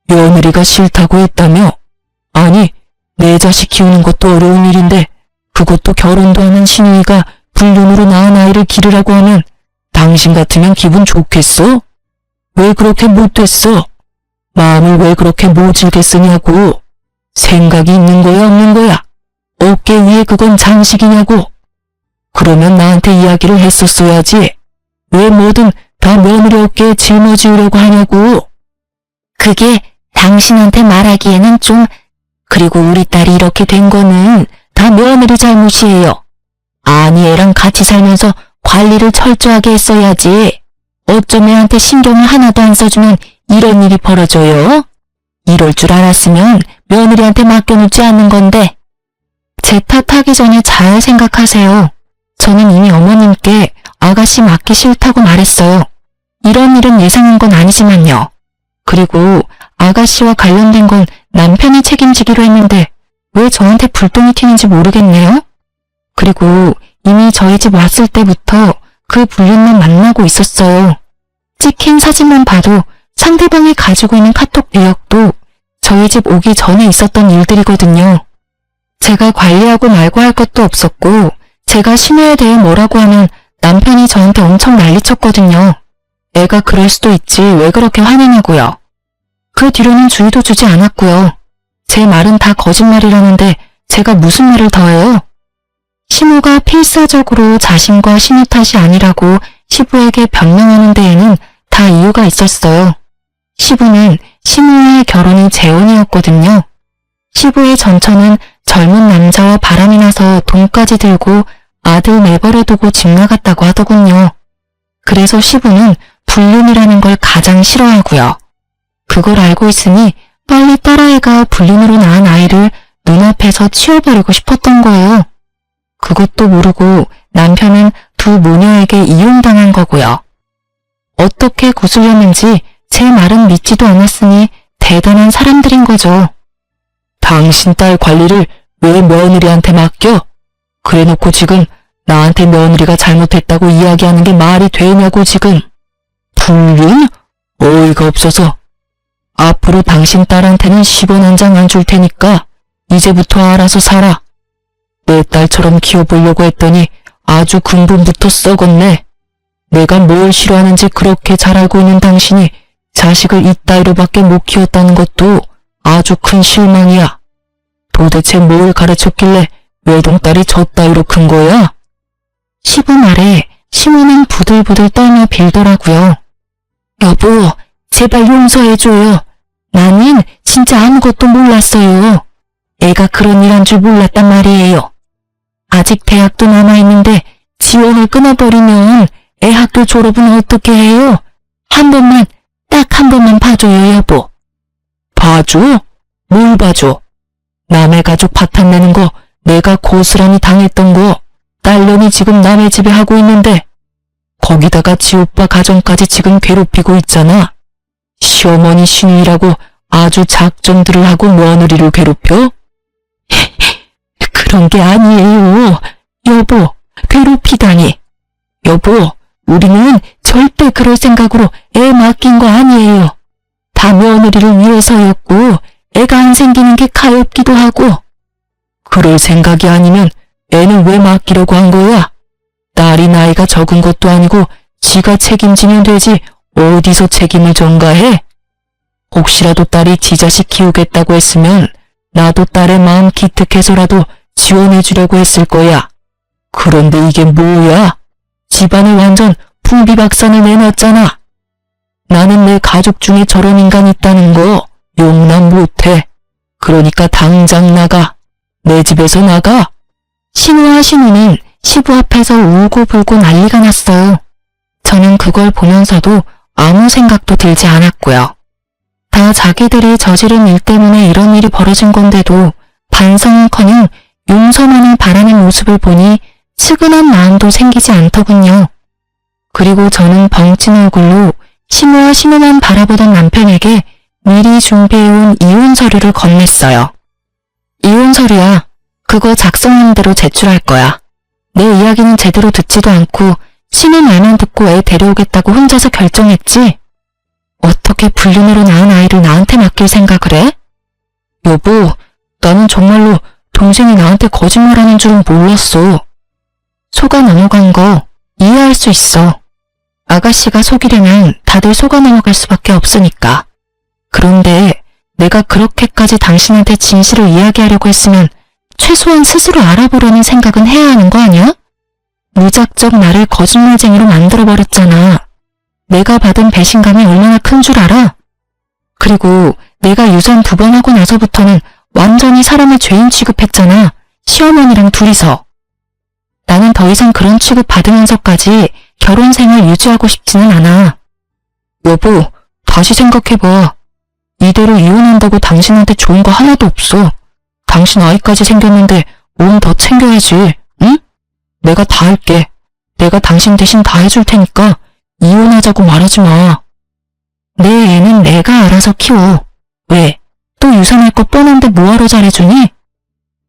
며느리가 싫다고 했다며? 아니, 내 자식 키우는 것도 어려운 일인데 그것도 결혼도 하는 신우이가 불륜으로 낳은 아이를 기르라고 하면 당신 같으면 기분 좋겠어? 왜 그렇게 못됐어? 마음을 왜 그렇게 모질게 쓰냐고. 생각이 있는 거야 없는 거야? 어깨 위에 그건 장식이냐고. 그러면 나한테 이야기를 했었어야지. 왜 뭐든 다 며느리 어깨에 짊어지으려고 하냐고. 그게 당신한테 말하기에는 좀. 그리고 우리 딸이 이렇게 된 거는 다 며느리 잘못이에요. 아니 애랑 같이 살면서 관리를 철저하게 했어야지. 어쩜 애한테 신경을 하나도 안 써주면 이런 일이 벌어져요? 이럴 줄 알았으면 며느리한테 맡겨놓지 않는 건데. 제 탓하기 전에 잘 생각하세요. 저는 이미 어머님께 아가씨 맡기 싫다고 말했어요. 이런 일은 예상한 건 아니지만요. 그리고 아가씨와 관련된 건 남편이 책임지기로 했는데 왜 저한테 불똥이 튀는지 모르겠네요. 그리고 이미 저희 집 왔을 때부터 그 불륜만 만나고 있었어요. 찍힌 사진만 봐도 상대방이 가지고 있는 카톡 내역도 저희 집 오기 전에 있었던 일들이거든요. 제가 관리하고 말고 할 것도 없었고 제가 신우에 대해 뭐라고 하면 남편이 저한테 엄청 난리쳤거든요. 애가 그럴 수도 있지 왜 그렇게 화내냐고요. 그 뒤로는 주의도 주지 않았고요. 제 말은 다 거짓말이라는데 제가 무슨 말을 더해요? 시모가 필사적으로 자신과 신우 탓이 아니라고 시부에게 변명하는 데에는 다 이유가 있었어요. 시부는 시모와의 결혼이 재혼이었거든요. 시부의 전처는 젊은 남자와 바람이 나서 돈까지 들고 아들 내버려 두고 집 나갔다고 하더군요. 그래서 시부는 불륜이라는 걸 가장 싫어하고요. 그걸 알고 있으니 빨리 딸아이가 불륜으로 낳은 아이를 눈앞에서 치워버리고 싶었던 거예요. 그것도 모르고 남편은 두 모녀에게 이용당한 거고요. 어떻게 구슬렸는지 제 말은 믿지도 않았으니 대단한 사람들인 거죠. 당신 딸 관리를 왜 며느리한테 맡겨? 그래놓고 지금 나한테 며느리가 잘못했다고 이야기하는 게 말이 되냐고 지금. 불륜? 어이가 없어서. 앞으로 당신 딸한테는 10원 한 장 안 줄 테니까 이제부터 알아서 살아. 내 딸처럼 키워보려고 했더니 아주 근본부터 썩었네. 내가 뭘 싫어하는지 그렇게 잘 알고 있는 당신이 자식을 이따위로밖에 못 키웠다는 것도 아주 큰 실망이야. 도대체 뭘 가르쳤길래 외동딸이 저 따위로 큰 거야? 시부 말에 시모는 부들부들 떨며 빌더라고요. 여보, 제발 용서해줘요. 나는 진짜 아무것도 몰랐어요. 애가 그런 일 한 줄 몰랐단 말이에요. 아직 대학도 남아있는데 지원을 끊어버리면 애 학교 졸업은 어떻게 해요? 한 번만, 딱 한 번만 봐줘요, 여보. 봐줘? 뭘 봐줘? 남의 가족 파탄내는 거 내가 고스란히 당했던 거 딸년이 지금 남의 집에 하고 있는데 거기다가 지 오빠 가정까지 지금 괴롭히고 있잖아. 시어머니 신우이라고 아주 작정들을 하고 며느리를 괴롭혀? 그런 게 아니에요. 여보, 괴롭히다니. 여보, 우리는 절대 그럴 생각으로 애 맡긴 거 아니에요. 다 며느리를 위해서였고 애가 안 생기는 게 가엾기도 하고. 그럴 생각이 아니면 애는 왜 맡기려고 한 거야? 딸이 나이가 적은 것도 아니고 지가 책임지면 되지 어디서 책임을 전가해? 혹시라도 딸이 지 자식 키우겠다고 했으면 나도 딸의 마음 기특해서라도 지원해주려고 했을 거야. 그런데 이게 뭐야? 집안을 완전 풍비박산을 내놨잖아. 나는 내 가족 중에 저런 인간 있다는 거 용납 못해. 그러니까 당장 나가. 내 집에서 나가. 신우와 신우는 시부 앞에서 울고불고 난리가 났어요. 저는 그걸 보면서도 아무 생각도 들지 않았고요. 다 자기들이 저지른 일 때문에 이런 일이 벌어진 건데도 반성은커녕 용서만을 바라는 모습을 보니 측은한 마음도 생기지 않더군요. 그리고 저는 벙찐 얼굴로 신우와 신우만 바라보던 남편에게 미리 준비해온 이혼 서류를 건넸어요. 이혼 서류야. 그거 작성한 대로 제출할 거야. 내 이야기는 제대로 듣지도 않고 신우 말만 듣고 애 데려오겠다고 혼자서 결정했지? 어떻게 불륜으로 낳은 아이를 나한테 맡길 생각을 해? 여보, 나는 정말로 동생이 나한테 거짓말하는 줄은 몰랐어. 속아 넘어간 거 이해할 수 있어. 아가씨가 속이려면 다들 속아 넘어갈 수밖에 없으니까. 그런데 내가 그렇게까지 당신한테 진실을 이야기하려고 했으면 최소한 스스로 알아보려는 생각은 해야 하는 거 아니야? 무작정 나를 거짓말쟁이로 만들어버렸잖아. 내가 받은 배신감이 얼마나 큰 줄 알아? 그리고 내가 유산 2번 하고 나서부터는 완전히 사람을 죄인 취급했잖아. 시어머니랑 둘이서. 나는 더 이상 그런 취급 받으면서까지 결혼 생활 유지하고 싶지는 않아. 여보, 다시 생각해봐. 이대로 이혼한다고 당신한테 좋은 거 하나도 없어. 당신 아이까지 생겼는데 몸 더 챙겨야지, 응? 내가 다 할게. 내가 당신 대신 다 해줄 테니까 이혼하자고 말하지 마. 내 애는 내가 알아서 키워. 왜? 또 유산할 거 뻔한데 뭐하러 잘해주니?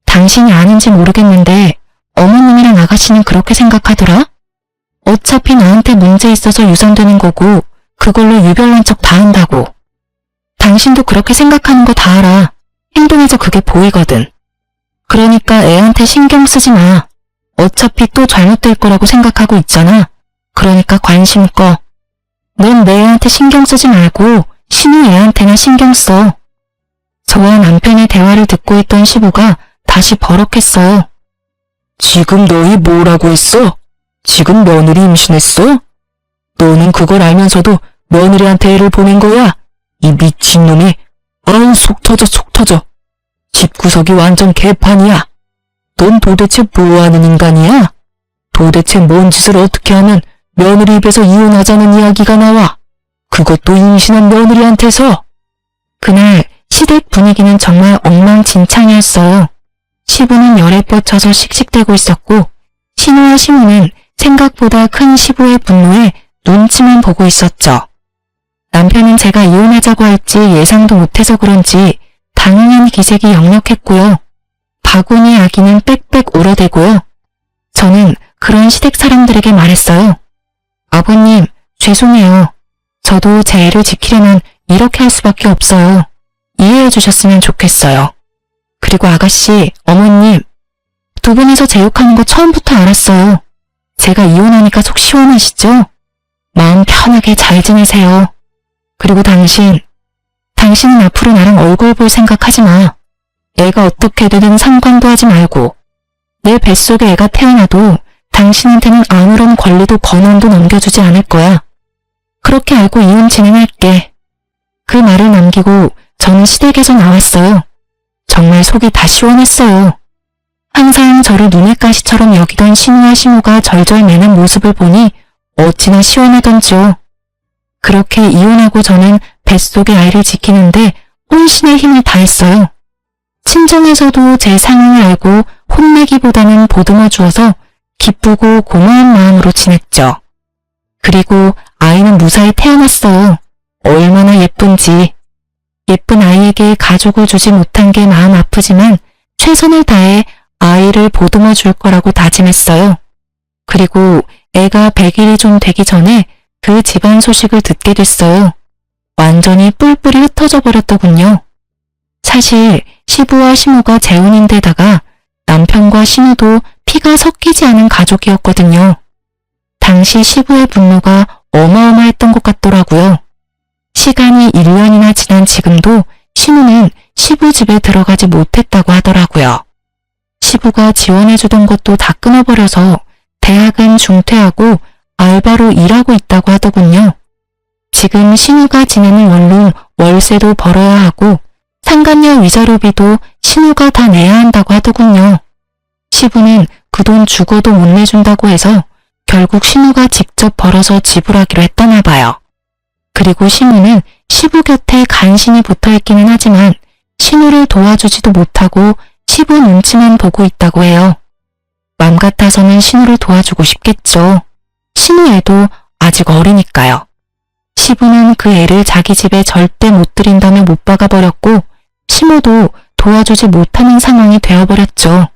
당신이 아는지 모르겠는데 어머님이랑 아가씨는 그렇게 생각하더라? 어차피 나한테 문제 있어서 유산되는 거고 그걸로 유별난 척 다 한다고. 당신도 그렇게 생각하는 거 다 알아. 행동에서 그게 보이거든. 그러니까 애한테 신경 쓰지 마. 어차피 또 잘못될 거라고 생각하고 있잖아. 그러니까 관심 꺼. 넌 내 애한테 신경 쓰지 말고 신우 애한테나 신경 써. 저와 남편의 대화를 듣고 있던 시부가 다시 버럭했어요. 지금 너희 뭐라고 했어? 지금 며느리 임신했어? 너는 그걸 알면서도 며느리한테 애를 보낸 거야? 이 미친놈이. 아우, 속 터져. 집구석이 완전 개판이야. 넌 도대체 뭐하는 인간이야? 도대체 뭔 짓을 어떻게 하면 며느리 입에서 이혼하자는 이야기가 나와? 그것도 임신한 며느리한테서. 그날 시댁 분위기는 정말 엉망진창이었어요. 시부는 열에 뻗쳐서 씩씩대고 있었고 신우와 시무는 생각보다 큰 시부의 분노에 눈치만 보고 있었죠. 남편은 제가 이혼하자고 할지 예상도 못해서 그런지 당연한 기색이 역력했고요. 바구니 아기는 빽빽 울어대고요. 저는 그런 시댁 사람들에게 말했어요. 아버님, 죄송해요. 저도 제 애를 지키려면 이렇게 할 수밖에 없어요. 이해해 주셨으면 좋겠어요. 그리고 아가씨, 어머님, 두 분이서 제 욕하는 거 처음부터 알았어요. 제가 이혼하니까 속 시원하시죠? 마음 편하게 잘 지내세요. 그리고 당신은 앞으로 나랑 얼굴 볼 생각하지 마. 애가 어떻게 되든 상관도 하지 말고. 내 뱃속에 애가 태어나도 당신한테는 아무런 권리도 권한도 넘겨주지 않을 거야. 그렇게 알고 이혼 진행할게. 그 말을 남기고 저는 시댁에서 나왔어요. 정말 속이 다 시원했어요. 항상 저를 눈의 가시처럼 여기던 신우와 시무가 절절 매는 모습을 보니 어찌나 시원하던지요. 그렇게 이혼하고 저는 뱃속의 아이를 지키는데 혼신의 힘을 다했어요. 친정에서도 제 상황을 알고 혼내기보다는 보듬어 주어서 기쁘고 고마운 마음으로 지냈죠. 그리고 아이는 무사히 태어났어요. 얼마나 예쁜지. 예쁜 아이에게 가족을 주지 못한 게 마음 아프지만 최선을 다해 아이를 보듬어 줄 거라고 다짐했어요. 그리고 애가 100일이 좀 되기 전에 그 집안 소식을 듣게 됐어요. 완전히 뿔뿔이 흩어져 버렸더군요. 사실 시부와 시모가 재혼인데다가 남편과 시모도 피가 섞이지 않은 가족이었거든요. 당시 시부의 분노가 어마어마했던 것 같더라고요. 시간이 1년이나 지난 지금도 시모는 시부 집에 들어가지 못했다고 하더라고요. 시부가 지원해주던 것도 다 끊어버려서 대학은 중퇴하고 알바로 일하고 있다고 하더군요. 지금 신우가 지내는 원룸 월세도 벌어야 하고 상간녀 위자료비도 신우가 다 내야 한다고 하더군요. 시부는 그 돈 죽어도 못 내준다고 해서 결국 신우가 직접 벌어서 지불하기로 했다나 봐요. 그리고 신우는 시부 곁에 간신히 붙어있기는 하지만 신우를 도와주지도 못하고 시부 눈치만 보고 있다고 해요. 맘 같아서는 신우를 도와주고 싶겠죠. 신우 애도 아직 어리니까요. 시부는 그 애를 자기 집에 절대 못 들인다며 못 박아버렸고 시모도 도와주지 못하는 상황이 되어버렸죠.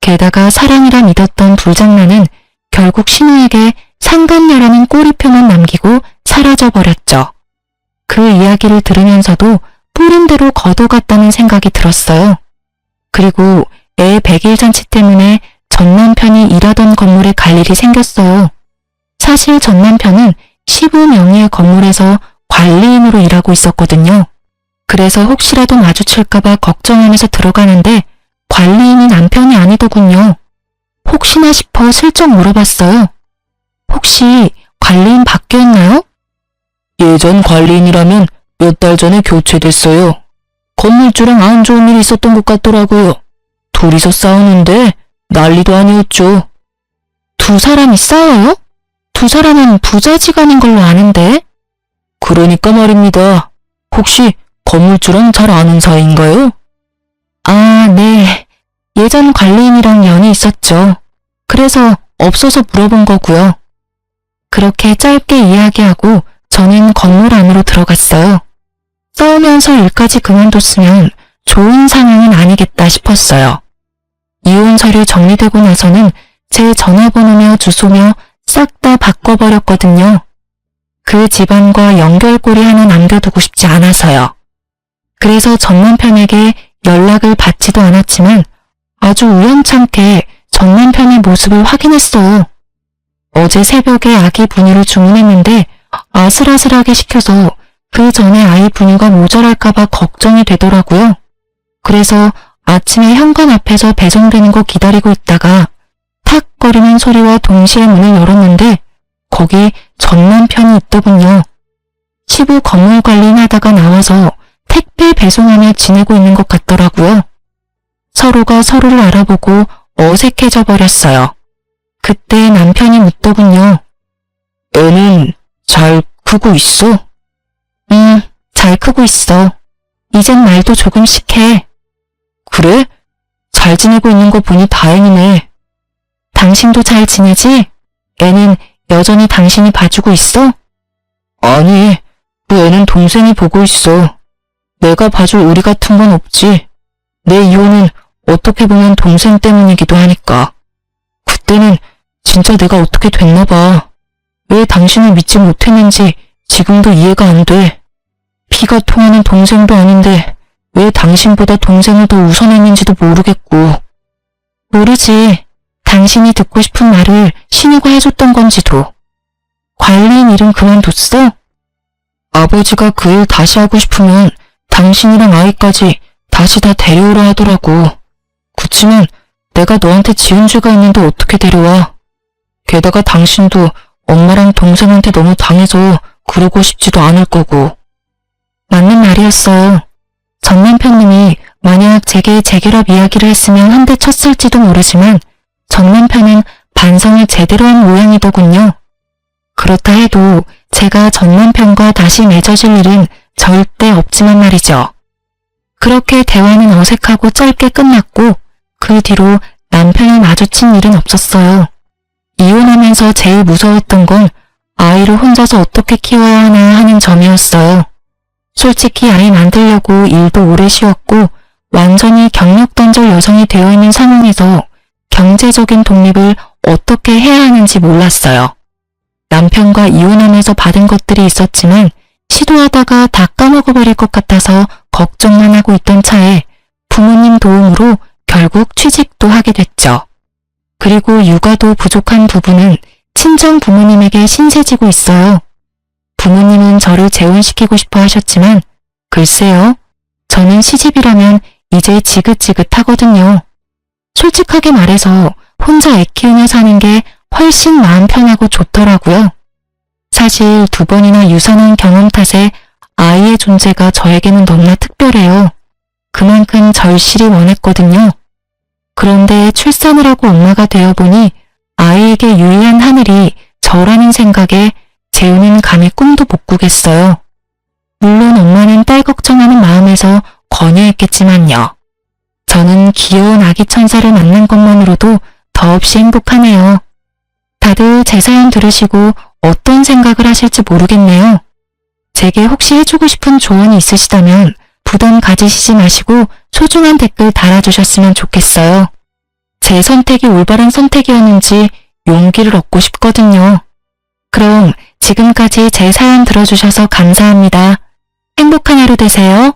게다가 사랑이라 믿었던 불장난은 결국 신우에게 상간녀라는 꼬리표만 남기고 사라져버렸죠. 그 이야기를 들으면서도 뿌린 대로 걷어갔다는 생각이 들었어요. 그리고 애 100일 잔치 때문에 전 남편이 일하던 건물에 갈 일이 생겼어요. 사실 전 남편은 시부 명의의 건물에서 관리인으로 일하고 있었거든요. 그래서 혹시라도 마주칠까봐 걱정하면서 들어가는데 관리인이 남편이 아니더군요. 혹시나 싶어 슬쩍 물어봤어요. 혹시 관리인 바뀌었나요? 예전 관리인이라면 몇 달 전에 교체됐어요. 건물주랑 안 좋은 일이 있었던 것 같더라고요. 둘이서 싸우는데 난리도 아니었죠. 두 사람이 싸워요? 두 사람은 부자지간인 걸로 아는데? 그러니까 말입니다. 혹시 건물주랑 잘 아는 사이인가요? 아, 네. 예전 관리인이랑 연이 있었죠. 그래서 없어서 물어본 거고요. 그렇게 짧게 이야기하고 저는 건물 안으로 들어갔어요. 싸우면서 일까지 그만뒀으면 좋은 상황은 아니겠다 싶었어요. 이혼 서류 정리되고 나서는 제 전화번호며 주소며 싹 다 바꿔버렸거든요. 그 집안과 연결고리 하나 남겨두고 싶지 않아서요. 그래서 전 남편에게 연락을 받지도 않았지만 아주 우연찮게 전 남편의 모습을 확인했어요. 어제 새벽에 아기 분유를 주문했는데 아슬아슬하게 시켜서 그 전에 아이 분유가 모자랄까봐 걱정이 되더라고요. 그래서 아침에 현관 앞에서 배송되는 거 기다리고 있다가 탁거리는 소리와 동시에 문을 열었는데 거기 전 남편이 있더군요. 시부 건물 관리인 하다가 나와서 택배 배송하며 지내고 있는 것 같더라고요. 서로가 서로를 알아보고 어색해져 버렸어요. 그때 남편이 묻더군요. 애는 잘 크고 있어? 잘 크고 있어. 이젠 말도 조금씩 해. 그래? 잘 지내고 있는 거 보니 다행이네. 당신도 잘 지내지? 애는 여전히 당신이 봐주고 있어? 아니, 그 애는 동생이 보고 있어. 내가 봐줄 의리 같은 건 없지. 내 이혼은 어떻게 보면 동생 때문이기도 하니까. 그때는 진짜 내가 어떻게 됐나 봐. 왜 당신을 믿지 못했는지 지금도 이해가 안 돼. 피가 통하는 동생도 아닌데 왜 당신보다 동생을 더 우선했는지도 모르겠고. 모르지. 당신이 듣고 싶은 말을 신우가 해줬던 건지도. 관리인 일은 그만뒀어? 아버지가 그 일 다시 하고 싶으면 당신이랑 아이까지 다시 다 데려오라 하더라고. 그치만 내가 너한테 지은 죄가 있는데 어떻게 데려와. 게다가 당신도 엄마랑 동생한테 너무 당해서 그러고 싶지도 않을 거고. 맞는 말이었어요. 전 남편님이 만약 제게 재결합 이야기를 했으면 한 대 쳤을지도 모르지만 전 남편은 반성을 제대로 한 모양이더군요. 그렇다 해도 제가 전 남편과 다시 맺어질 일은 절대 없지만 말이죠. 그렇게 대화는 어색하고 짧게 끝났고 그 뒤로 남편을 마주친 일은 없었어요. 이혼하면서 제일 무서웠던 건 아이를 혼자서 어떻게 키워야 하나 하는 점이었어요. 솔직히 아이 만들려고 일도 오래 쉬었고 완전히 경력단절 여성이 되어 있는 상황에서 경제적인 독립을 어떻게 해야 하는지 몰랐어요. 남편과 이혼하면서 받은 것들이 있었지만 시도하다가 다 까먹어버릴 것 같아서 걱정만 하고 있던 차에 부모님 도움으로 결국 취직도 하게 됐죠. 그리고 육아도 부족한 부분은 친정 부모님에게 신세지고 있어요. 부모님은 저를 재혼시키고 싶어 하셨지만 글쎄요, 저는 시집이라면 이제 지긋지긋하거든요. 솔직하게 말해서 혼자 애 키우며 사는 게 훨씬 마음 편하고 좋더라고요. 사실 2번이나 유산한 경험 탓에 아이의 존재가 저에게는 너무나 특별해요. 그만큼 절실히 원했거든요. 그런데 출산을 하고 엄마가 되어보니 아이에게 유리한 하늘이 저라는 생각에 재우는 감히 꿈도 못 꾸겠어요. 물론 엄마는 딸 걱정하는 마음에서 권유했겠지만요. 저는 귀여운 아기 천사를 만난 것만으로도 더없이 행복하네요. 다들 제 사연 들으시고 어떤 생각을 하실지 모르겠네요. 제게 혹시 해주고 싶은 조언이 있으시다면 부담 가지시지 마시고 소중한 댓글 달아주셨으면 좋겠어요. 제 선택이 올바른 선택이었는지 용기를 얻고 싶거든요. 그럼 지금까지 제 사연 들어주셔서 감사합니다. 행복한 하루 되세요.